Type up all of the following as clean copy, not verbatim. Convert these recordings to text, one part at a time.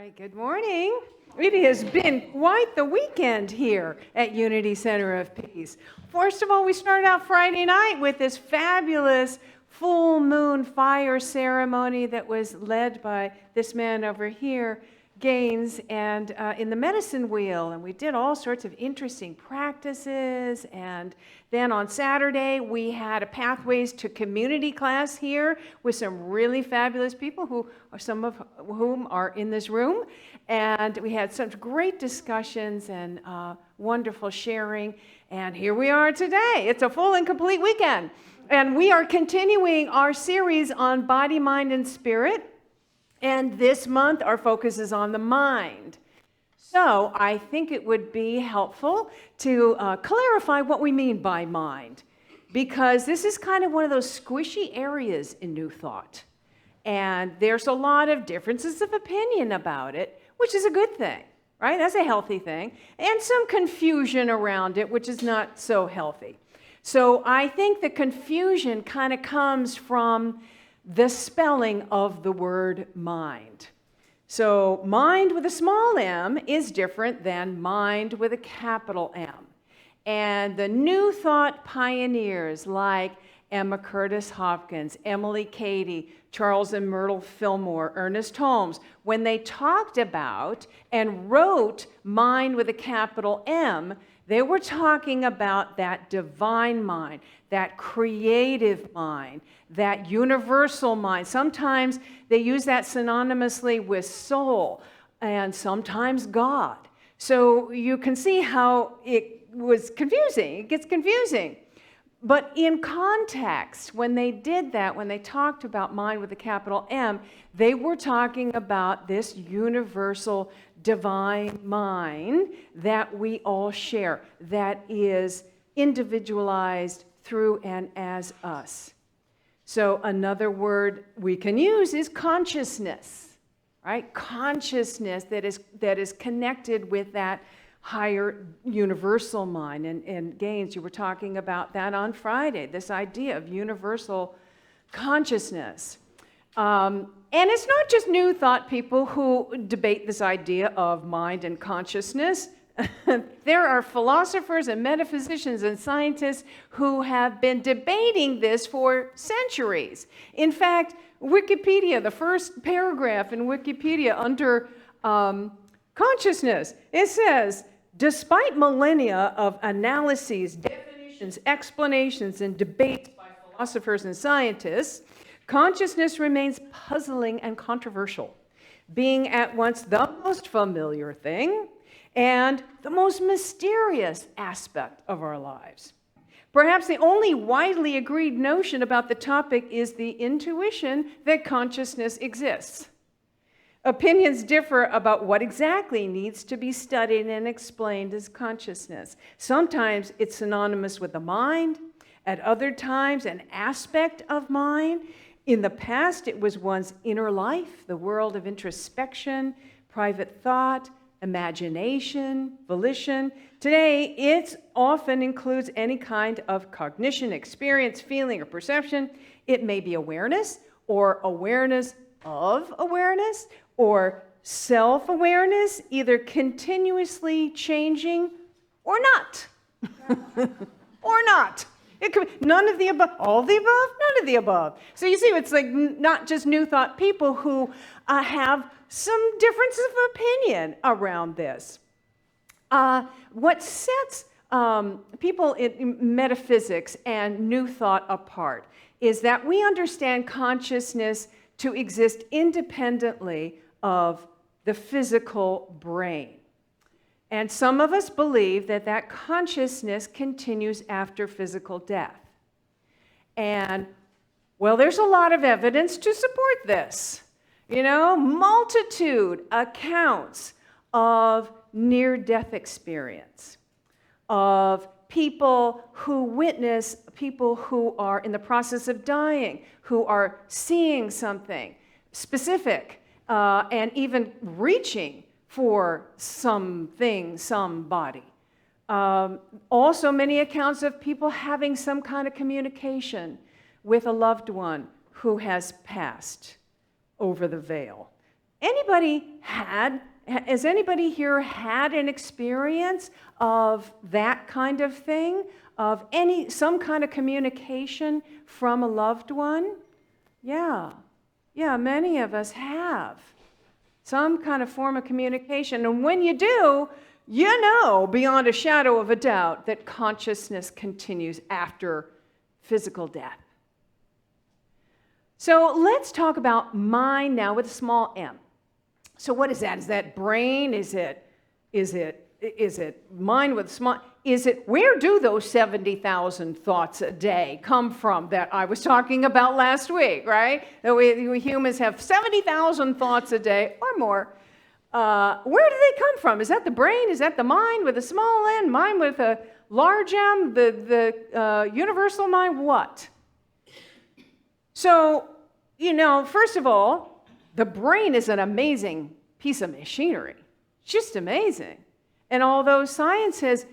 right, good morning. It has been quite the weekend here at Unity Center of Peace. First of all, we started out Friday night with this fabulous full moon fire ceremony that was led by this man over here, Gaines, and in the medicine wheel, and we did all sorts of interesting practices. And then on Saturday we had a Pathways to Community class here with some really fabulous people who are, some of whom are in this room, and we had such great discussions and wonderful sharing. And here we are today. It's a full and complete weekend, and we are continuing our series on body, mind, and spirit. And this month, our focus is on the mind. So I think it would be helpful to clarify what we mean by mind, because this is kind of one of those squishy areas in New Thought. And there's a lot of differences of opinion about it, which is a good thing, right? That's a healthy thing. And some confusion around it, which is not so healthy. So I think the confusion kind of comes from the spelling of the word mind. So mind with a small m is different than mind with a capital M. And the New Thought pioneers like Emma Curtis Hopkins, Emily Cady, Charles and Myrtle Fillmore, Ernest Holmes, when they talked about and wrote mind with a capital M, they were talking about that divine mind, that creative mind, that universal mind. Sometimes they use that synonymously with soul, and sometimes God. So you can see how it was confusing. It gets confusing. But in context, when they did that, when they talked about mind with a capital M, they were talking about this universal divine mind that we all share, that is individualized through and as us. So another word we can use is consciousness, right? Consciousness that is connected with that higher universal mind. And Gaines, you were talking about that on Friday, this idea of universal consciousness. And it's not just New Thought people who debate this idea of mind and consciousness. There are philosophers and metaphysicians and scientists who have been debating this for centuries. In fact, Wikipedia, the first paragraph in Wikipedia under consciousness, it says, despite millennia of analyses, definitions, explanations, and debates by philosophers and scientists, consciousness remains puzzling and controversial, being at once the most familiar thing and the most mysterious aspect of our lives. Perhaps the only widely agreed notion about the topic is the intuition that consciousness exists. Opinions differ about what exactly needs to be studied and explained as consciousness. Sometimes it's synonymous with the mind, at other times an aspect of mind. In the past, it was one's inner life, the world of introspection, private thought, imagination, volition. Today, it often includes any kind of cognition, experience, feeling, or perception. It may be awareness, or awareness of awareness, or self-awareness, either continuously changing or not. Or not. It could be none of the above, all of the above, none of the above. So you see, it's like not just New Thought people who have some differences of opinion around this. What sets people in metaphysics and New Thought apart is that we understand consciousness to exist independently of the physical brain. And some of us believe that that consciousness continues after physical death. And, well, there's a lot of evidence to support this. You know, multitude accounts of near-death experience, of people who witness people who are in the process of dying, who are seeing something specific, and even reaching for something, somebody. Also many accounts of people having some kind of communication with a loved one who has passed over the veil. Has anybody here had an experience of that kind of thing? Of some kind of communication from a loved one? Yeah, many of us have. Some kind of form of communication. And when you do, you know beyond a shadow of a doubt that consciousness continues after physical death. So let's talk about mind now with a small m. So what is that? Is that brain? Is it mind with a small? Where do those 70,000 thoughts a day come from that I was talking about last week, right? That we humans have 70,000 thoughts a day or more. Where do they come from? Is that the brain? Is that the mind with a small n? Mind with a large m? The universal mind? What? So, first of all, the brain is an amazing piece of machinery. It's just amazing. And although science has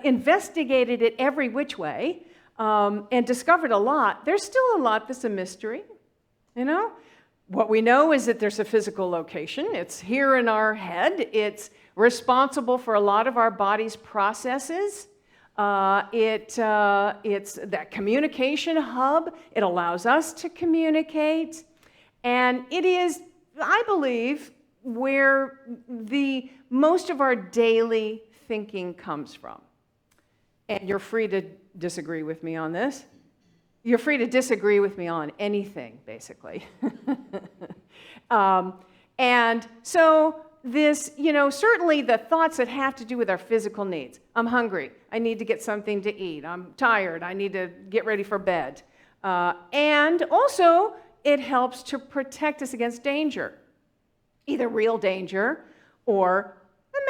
investigated it every which way and discovered a lot, there's still a lot that's a mystery. What we know is that there's a physical location. It's here in our head. It's responsible for a lot of our body's processes. It's that communication hub. It allows us to communicate. And it is, I believe, where the most of our daily thinking comes from. And you're free to disagree with me on this. You're free to disagree with me on anything, basically. And so this, certainly the thoughts that have to do with our physical needs. I'm hungry. I need to get something to eat. I'm tired. I need to get ready for bed. And also, it helps to protect us against danger, either real danger or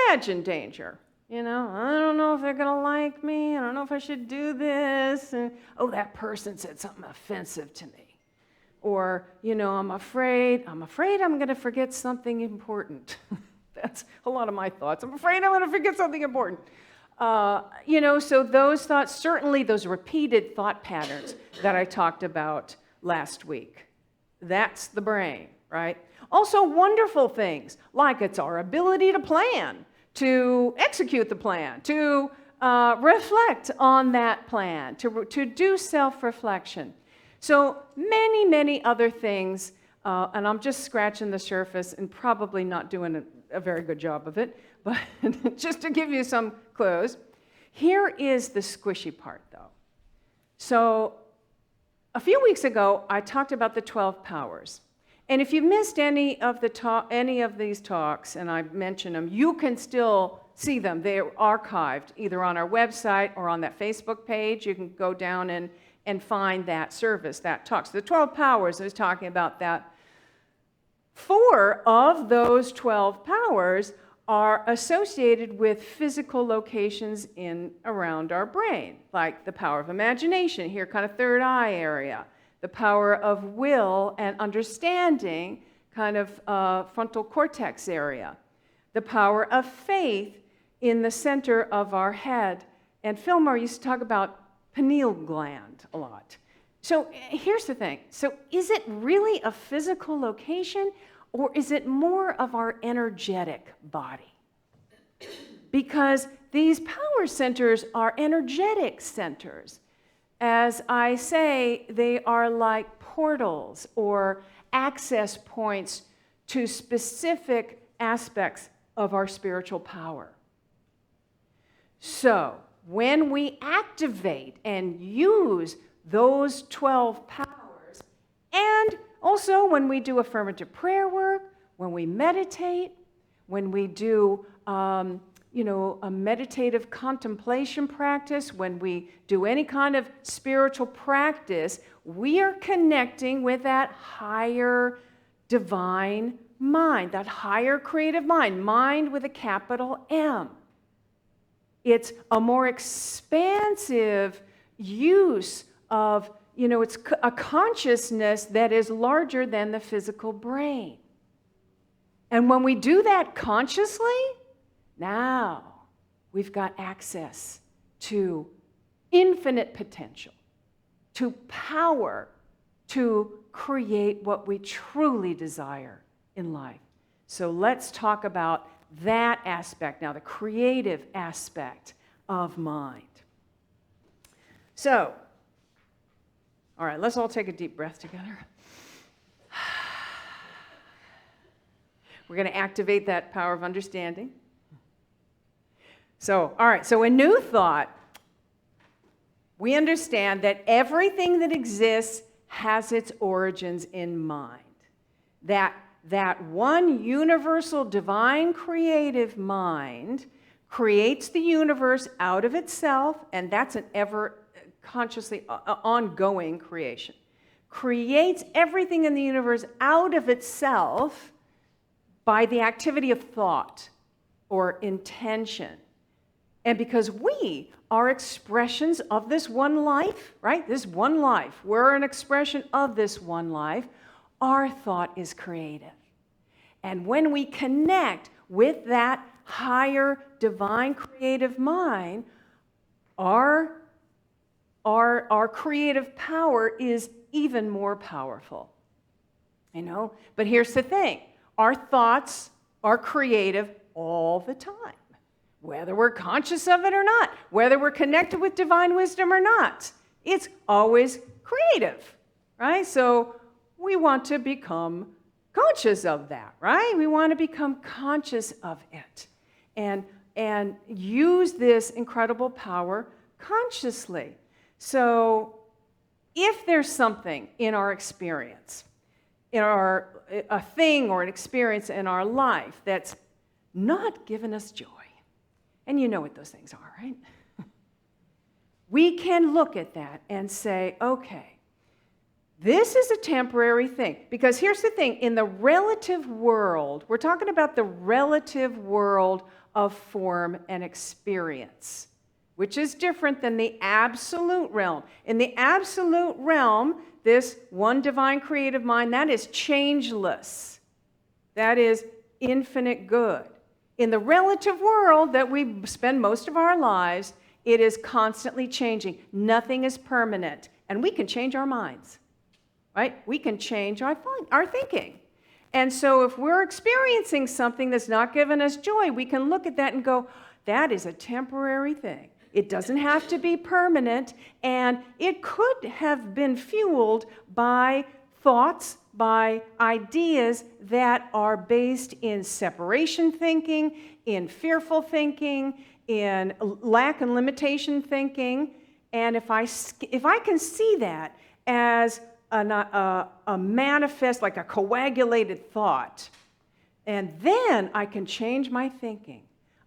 imagined danger. I don't know if they're going to like me. I don't know if I should do this. And, oh, that person said something offensive to me. Or, I'm afraid I'm going to forget something important. That's a lot of my thoughts. I'm afraid I'm going to forget something important. So those thoughts, certainly those repeated thought patterns that I talked about last week, that's the brain, right? Also wonderful things, like it's our ability to plan, to execute the plan, to reflect on that plan, to do self-reflection. So many, many other things, and I'm just scratching the surface and probably not doing a very good job of it, but just to give you some clues. Here is the squishy part, though. So a few weeks ago, I talked about the 12 powers. And if you missed any of these talks, and I mentioned them, you can still see them. They're archived either on our website or on that Facebook page. You can go down and find that service, that talk. So the 12 powers, I was talking about that. 4 of those 12 powers are associated with physical locations around our brain, like the power of imagination, here kind of third eye area. The power of will and understanding, kind of frontal cortex area. The power of faith in the center of our head. And Fillmore used to talk about pineal gland a lot. So here's the thing. So is it really a physical location, or is it more of our energetic body? Because these power centers are energetic centers. As I say, they are like portals or access points to specific aspects of our spiritual power. So, when we activate and use those 12 powers, and also when we do affirmative prayer work, when we meditate, when we do a meditative contemplation practice, when we do any kind of spiritual practice, we are connecting with that higher divine mind, that higher creative mind with a capital M. It's a more expansive use of, it's a consciousness that is larger than the physical brain. And when we do that consciously, now we've got access to infinite potential, to power, to create what we truly desire in life. So let's talk about that aspect now, the creative aspect of mind. So, all right, let's all take a deep breath together. We're going to activate that power of understanding. So, all right, so in New Thought, we understand that everything that exists has its origins in mind. That one universal divine creative mind creates the universe out of itself, and that's an ever consciously ongoing creation. Creates everything in the universe out of itself by the activity of thought or intention. And because we are expressions of this one life, right? This one life. We're an expression of this one life. Our thought is creative. And when we connect with that higher divine creative mind, our creative power is even more powerful. You know? But here's the thing. Our thoughts are creative all the time. Whether we're conscious of it or not, whether we're connected with divine wisdom or not, it's always creative, right? So we want to become conscious of that, right? We want to become conscious of it and use this incredible power consciously. So if there's something in our experience, a thing or an experience in our life that's not given us joy, and you know what those things are, right? We can look at that and say, okay, this is a temporary thing. Because here's the thing, in the relative world, we're talking about the relative world of form and experience, which is different than the absolute realm. In the absolute realm, this one divine creative mind, that is changeless. That is infinite good. In the relative world that we spend most of our lives, it is constantly changing. Nothing is permanent. And we can change our minds, right? We can change our thinking. And so if we're experiencing something that's not giving us joy, we can look at that and go, that is a temporary thing. It doesn't have to be permanent, and it could have been fueled by thoughts, by ideas that are based in separation thinking, in fearful thinking, in lack and limitation thinking. And if I can see that as a manifest, like a coagulated thought, and then I can change my thinking.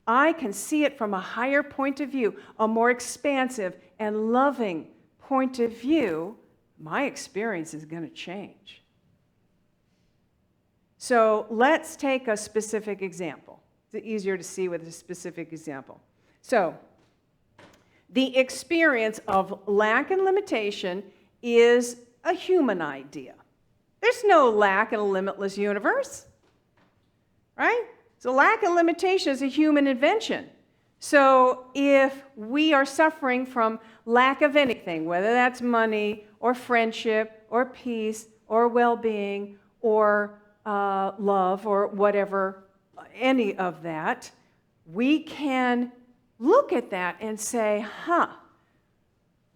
I can see it from a higher point of view, a more expansive and loving point of view, my experience is going to change. So let's take a specific example. It's easier to see with a specific example. So the experience of lack and limitation is a human idea. There's no lack in a limitless universe, right? So lack and limitation is a human invention. So if we are suffering from lack of anything, whether that's money or friendship or peace or well-being or love or whatever, any of that, we can look at that and say,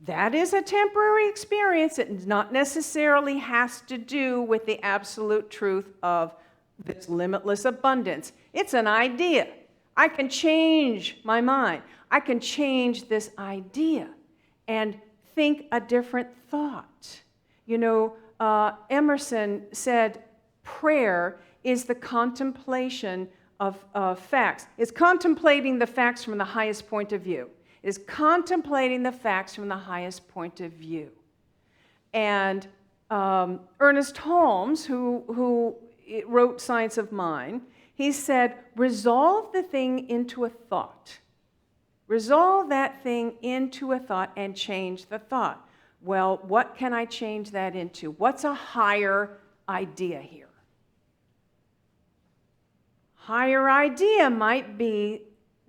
that is a temporary experience. It not necessarily has to do with the absolute truth of this limitless abundance. It's an idea. I can change my mind. I can change this idea and think a different thought. You know, Emerson said prayer is the contemplation of facts. It's contemplating the facts from the highest point of view. It's contemplating the facts from the highest point of view. And Ernest Holmes, who wrote Science of Mind, he said, resolve the thing into a thought. Resolve that thing into a thought and change the thought. Well, what can I change that into? What's a higher idea here? Higher idea might be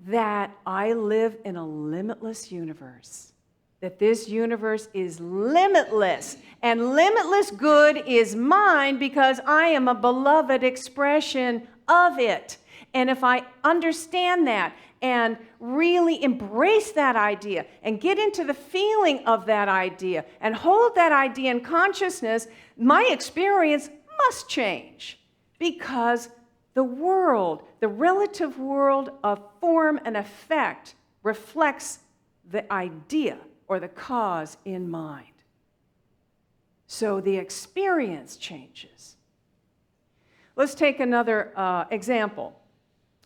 that I live in a limitless universe, that this universe is limitless, and limitless good is mine because I am a beloved expression of it. And if I understand that and really embrace that idea and get into the feeling of that idea and hold that idea in consciousness, my experience must change, because the world, the relative world of form and effect, reflects the idea or the cause in mind. So the experience changes. Let's take another example.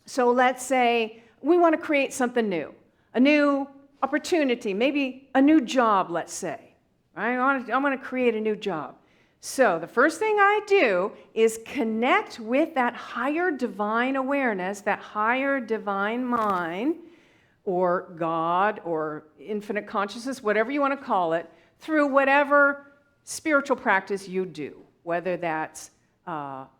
So let's say we want to create something new, a new opportunity, maybe a new job, let's say. Right? I want to create a new job. So the first thing I do is connect with that higher divine awareness, that higher divine mind, or God, or infinite consciousness, whatever you want to call it, through whatever spiritual practice you do, whether that's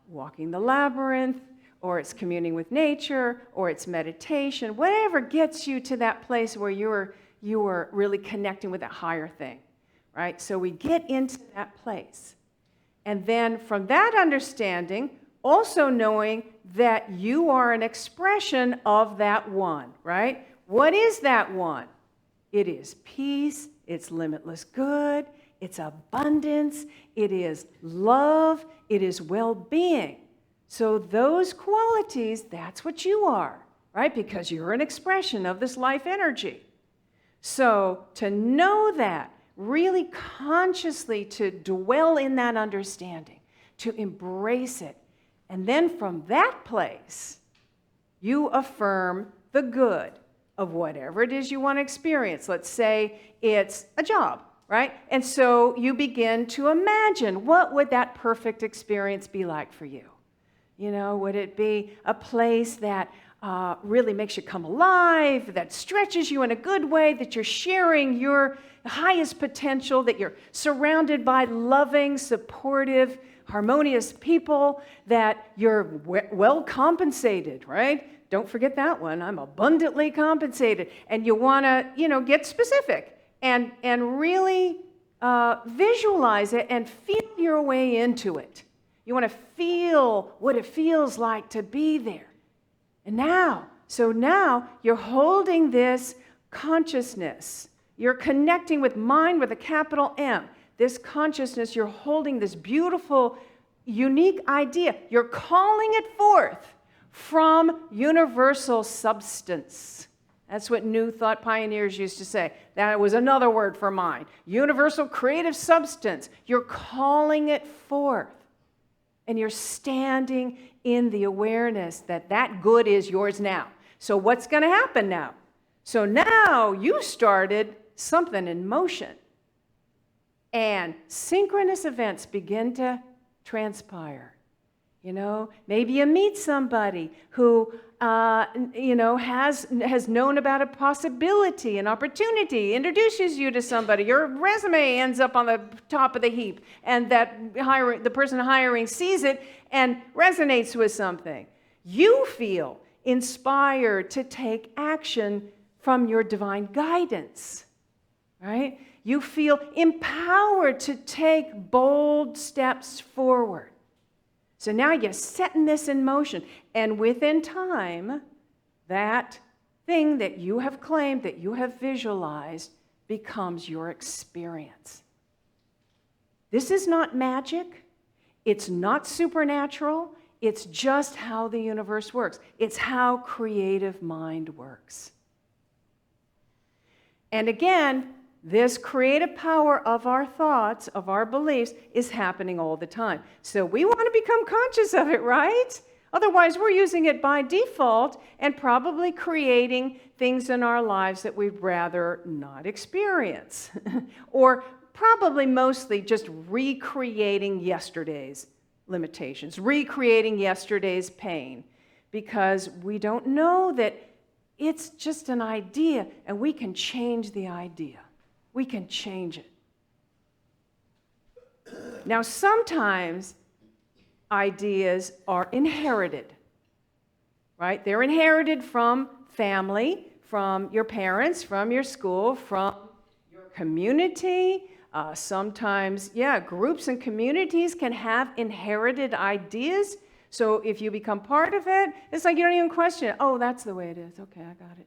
walking the labyrinth, or it's communing with nature, or it's meditation, whatever gets you to that place where you are really connecting with that higher thing, right? So we get into that place. And then from that understanding, also knowing that you are an expression of that one, right? What is that one? It is peace, it's limitless good, it's abundance, it is love, it is well-being. So those qualities, that's what you are, right? Because you're an expression of this life energy. So to know that, really consciously to dwell in that understanding, to embrace it, and then from that place, you affirm the good of whatever it is you want to experience. Let's say it's a job, right? And so you begin to imagine, what would that perfect experience be like for you? You know, would it be a place that really makes you come alive, that stretches you in a good way, that you're sharing your highest potential, that you're surrounded by loving, supportive, harmonious people, that you're well compensated, right? Don't forget that one. I'm abundantly compensated. And you want to, get specific and really visualize it and feel your way into it. You want to feel what it feels like to be there. And now you're holding this consciousness. You're connecting with mind with a capital M. This consciousness, you're holding this beautiful, unique idea. You're calling it forth from universal substance. That's what New Thought pioneers used to say. That was another word for mind. Universal creative substance. You're calling it forth. And you're standing in the awareness that that good is yours now. So what's going to happen now? So now you started something in motion. And synchronous events begin to transpire. Maybe you meet somebody who, has known about a possibility, an opportunity, introduces you to somebody. Your resume ends up on the top of the heap, and the person hiring sees it and resonates with something. You feel inspired to take action from your divine guidance, right? You feel empowered to take bold steps forward. So now you're setting this in motion, and within time, that thing that you have claimed, that you have visualized, becomes your experience. This is not magic. It's not supernatural. It's just how the universe works. It's how creative mind works. And again, this creative power of our thoughts, of our beliefs, is happening all the time. So we want to become conscious of it, right? Otherwise, we're using it by default and probably creating things in our lives that we'd rather not experience. Or probably mostly just recreating yesterday's limitations, recreating yesterday's pain, because we don't know that it's just an idea and we can change the idea. We can change it. Now, sometimes ideas are inherited, right? They're inherited from family, from your parents, from your school, from your community. Sometimes, groups and communities can have inherited ideas. So if you become part of it, it's like you don't even question it. Oh, that's the way it is. Okay, I got it.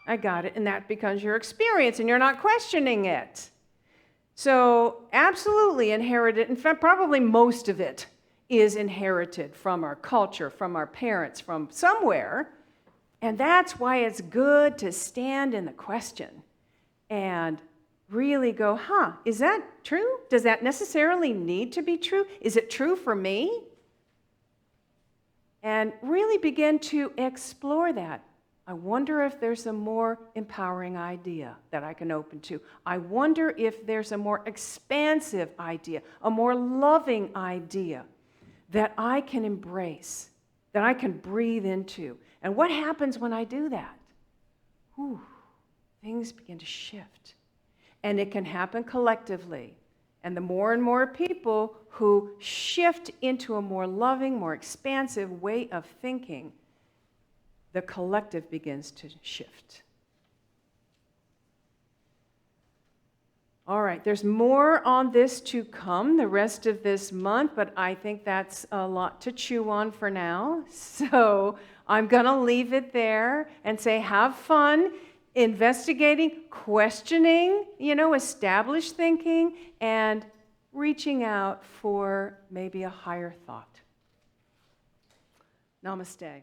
I got it. And that becomes your experience, and you're not questioning it. So absolutely inherited. In fact, probably most of it is inherited from our culture, from our parents, from somewhere. And that's why it's good to stand in the question and really go, is that true? Does that necessarily need to be true? Is it true for me? And really begin to explore that. I wonder if there's a more empowering idea that I can open to. I wonder if there's a more expansive idea, a more loving idea that I can embrace, that I can breathe into. And what happens when I do that? Things begin to shift. And it can happen collectively. And the more and more people who shift into a more loving, more expansive way of thinking, the collective begins to shift. All right, there's more on this to come the rest of this month, but I think that's a lot to chew on for now. So I'm going to leave it there and say have fun investigating, questioning, established thinking, and reaching out for maybe a higher thought. Namaste.